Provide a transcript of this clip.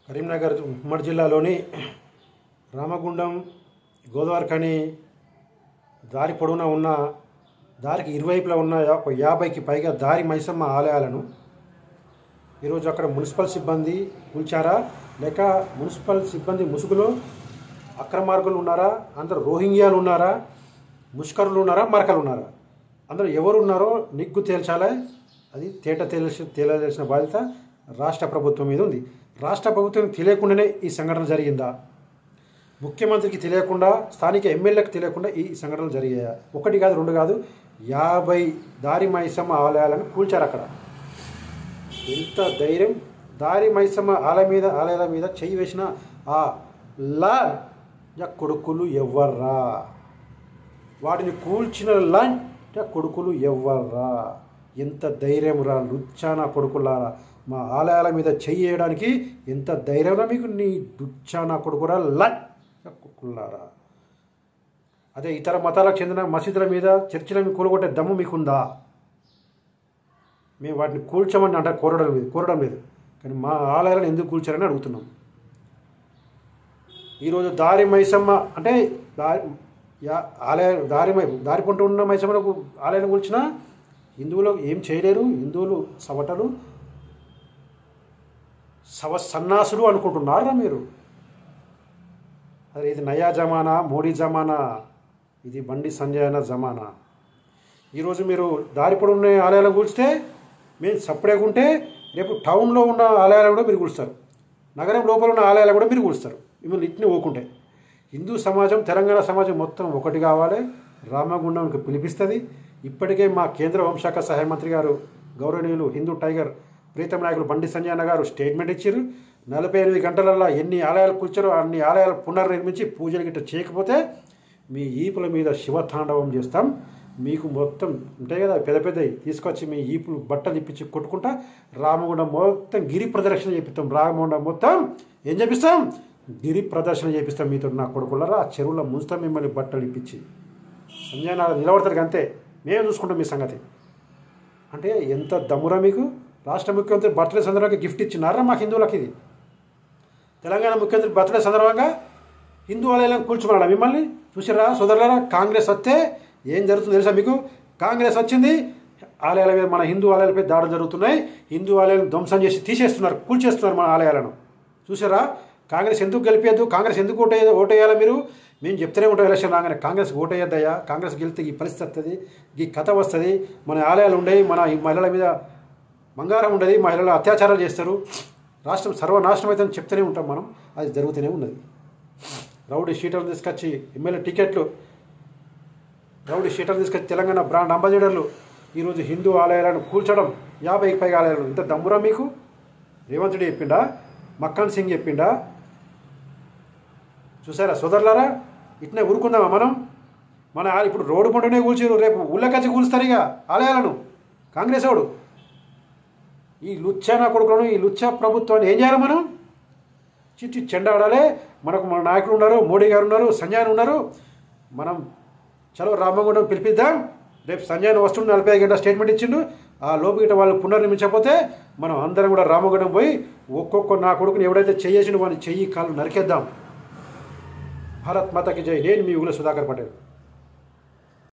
కరీంనగర్ ఉమ్మడి జిల్లాలోని రామగుండం గోదావరిఖని దారి పొడవునా ఉన్న దారికి ఇరువైపులా ఉన్న 50కి పైగా దారి మైసమ్మ ఆలయాలను ఈరోజు అక్కడ మున్సిపల్ సిబ్బంది కూల్చారా లేక మున్సిపల్ సిబ్బంది ముసుగులో అక్రమార్గులు ఉన్నారా, అందరూ రోహింగ్యాలు ఉన్నారా, ముష్కరులు ఉన్నారా, మరకలు ఉన్నారా, అందరూ ఎవరు ఉన్నారో నిగ్గు తేల్చాలి. అది తేలాల్సిన బాధ్యత రాష్ట్ర ప్రభుత్వం మీద ఉంది. రాష్ట్ర ప్రభుత్వం తెలియకుండానే ఈ సంఘటన జరిగిందా? ముఖ్యమంత్రికి తెలియకుండా, స్థానిక ఎమ్మెల్యేలకు తెలియకుండా ఈ సంఘటనలు జరిగాయా? ఒకటి కాదు, రెండు కాదు, 50 దారి మైసమ్మ ఆలయాలను కూల్చారు. అక్కడ ఎంత ధైర్యం! దారి మైసమ్మ ఆలయాల మీద చెయ్యి వేసిన ఆ కొడుకులు ఎవర్రా? వాటిని కూల్చిన కొడుకులు ఎవర్రా? ఎంత ధైర్యం రా లుచ్చానా కొడుకులారా! మా ఆలయాల మీద చెయ్యడానికి ఎంత ధైర్యంరా మీకు? నీ లుచ్చానా కొడుకురా కొడుకులారా! అదే ఇతర మతాలకు చెందిన మసీదుల మీద, చర్చిలను కూలగొట్టే దమ్ము మీకుందా? మేము వాటిని కూల్చమని అంటే కోరడం లేదు, కానీ మా ఆలయాలను ఎందుకు కూల్చారని అడుగుతున్నాం. ఈరోజు దారి మైసమ్మ అంటే దారి పొంట ఉన్న మైసమ్మకు ఆలయాన్ని కూల్చినా హిందువులు ఏం చేయలేరు. హిందువులు సవటలు సన్నాసులు అనుకుంటున్నారా మీరు? అదే ఇది నయా జమానా, మోడీ జమానా, ఇది బండి సంజయన జమానా. ఈరోజు మీరు దారి పొడవున్న ఆలయాలను కూల్చితే మేము సపరేట్గా ఉంటే రేపు టౌన్లో ఉన్న ఆలయాలు కూడా మీరు కూలుస్తారు, నగరం లోపల ఉన్న ఆలయాలు కూడా మీరు కూలుస్తారు. మిమ్మల్ని ఇట్ని ఊకుంటే హిందూ సమాజం, తెలంగాణ సమాజం మొత్తం ఒకటి కావాలి. రామగుండంకి పిలిపిస్తుంది. ఇప్పటికే మా కేంద్ర హోంశాఖ సహాయ మంత్రి గారు గౌరవనీయులు హిందూ టైగర్ ప్రీతం నాయకులు బండి సంజయ్ గారు స్టేట్మెంట్ ఇచ్చారు. 48 గంటలల్లో ఎన్ని ఆలయాలు కూల్చారో అన్ని ఆలయాలు పునర్నిర్మించి పూజలు గిట్ట చేయకపోతే మీ ఈపుల మీద శివతాండవం చేస్తాం. మీకు మొత్తం ఉంటాయి కదా పెద్దవి తీసుకొచ్చి మీ ఈపులు బట్టలు ఇప్పించి కొట్టుకుంటా రామగుండం మొత్తం గిరి ప్రదర్శన చేపిస్తాం. రామగుండం మొత్తం ఏం చేపిస్తాం? గిరి ప్రదర్శన చేపిస్తాం. మీతో నా కొడుకులరా ఆ చెరువులో ముంచుతాం మిమ్మల్ని బట్టలు ఇప్పించి. సంజయ్ నారాయణ నిలబడతారు అంతే, మేము చూసుకుంటాం మీ సంగతి. అంటే ఎంత దమ్మురా మీకు? రాష్ట్ర ముఖ్యమంత్రి బర్త్డే సందర్భంగా గిఫ్ట్ ఇచ్చినారా మా హిందువులకి? ఇది తెలంగాణ ముఖ్యమంత్రి బర్త్డే సందర్భంగా హిందూ ఆలయాలను కూల్చుకున్నాడా మిమ్మల్ని? చూసారా సోదరులారా? కాంగ్రెస్ వస్తే ఏం జరుగుతుందో తెలుసా మీకు? కాంగ్రెస్ వచ్చింది, ఆలయాల మీద, మన హిందూ ఆలయాలపై దాడులు జరుగుతున్నాయి. హిందూ ఆలయాలను ధ్వంసం చేసి తీసేస్తున్నారు, కూల్చేస్తున్నారు మన ఆలయాలను. చూసారా? కాంగ్రెస్ ఎందుకు గెలిపేయద్దు? కాంగ్రెస్ ఎందుకు ఓటేయాలా మీరు? మేము చెప్తూనే ఉంటాం ఎలక్షన్ రాగానే కాంగ్రెస్ ఓటేయద్దయ్యా, కాంగ్రెస్ గెలిస్తే ఈ పరిస్థితి వస్తుంది, ఈ కథ వస్తుంది, మన ఆలయాలు ఉండేవి, మన ఈ మహిళల మీద బంగారం ఉండేది, మహిళలు అత్యాచారాలు చేస్తారు, రాష్ట్రం సర్వనాశనం అయితే చెప్తూనే ఉంటాం మనం. అది జరుగుతూనే ఉన్నది. రౌడీ షీటర్లు తీసుకొచ్చి ఎమ్మెల్యే టికెట్లు, రౌడీ షీటర్లు తీసుకొచ్చి తెలంగాణ బ్రాండ్ అంబాసిడర్లు ఈరోజు హిందూ ఆలయాలను కూల్చడం, 50కి పైగా ఆలయాలను. ఇంత దమ్మురా మీకు? రేవంత్ రెడ్డి చెప్పిండా? మక్కన్ సింగ్ చెప్పిండా? చూసారా సోదరులారా? ఇట్నే ఊరుకుందామా మనం? మన ఇప్పుడు రోడ్డు పండునే కూల్చారు, రేపు ఊళ్ళకచ్చి కూలుస్తారు ఇక ఆలయాలను కాంగ్రెస్ వాడు. ఈ లుచ్చా కొడుకులను, ఈ లుచ్చా ప్రభుత్వాన్ని ఏం చేయాలి మనం? చిట్టి చెండాడాలి. మనకు మన నాయకులు ఉన్నారు, మోడీ గారు ఉన్నారు, సంజయ్ ఉన్నారు. మనం చలో రామగుండం పిలిపిద్దాం. రేపు సంజయ్ వస్తుండే 45 గంటల స్టేట్మెంట్ ఇచ్చిండు. ఆ లోపు గిట్ట వాళ్ళు పునర్నిర్మించకపోతే మనం అందరం కూడా రామగుండం పోయి ఒక్కొక్క నా కొడుకుని ఎవడైతే చేసిండో వాడిని చెయ్యి కాళ్ళు నరికేద్దాం. భారత్ మాతకి జై. నేను మీ ఊళ్ళో సుధాకర్ పటేల్.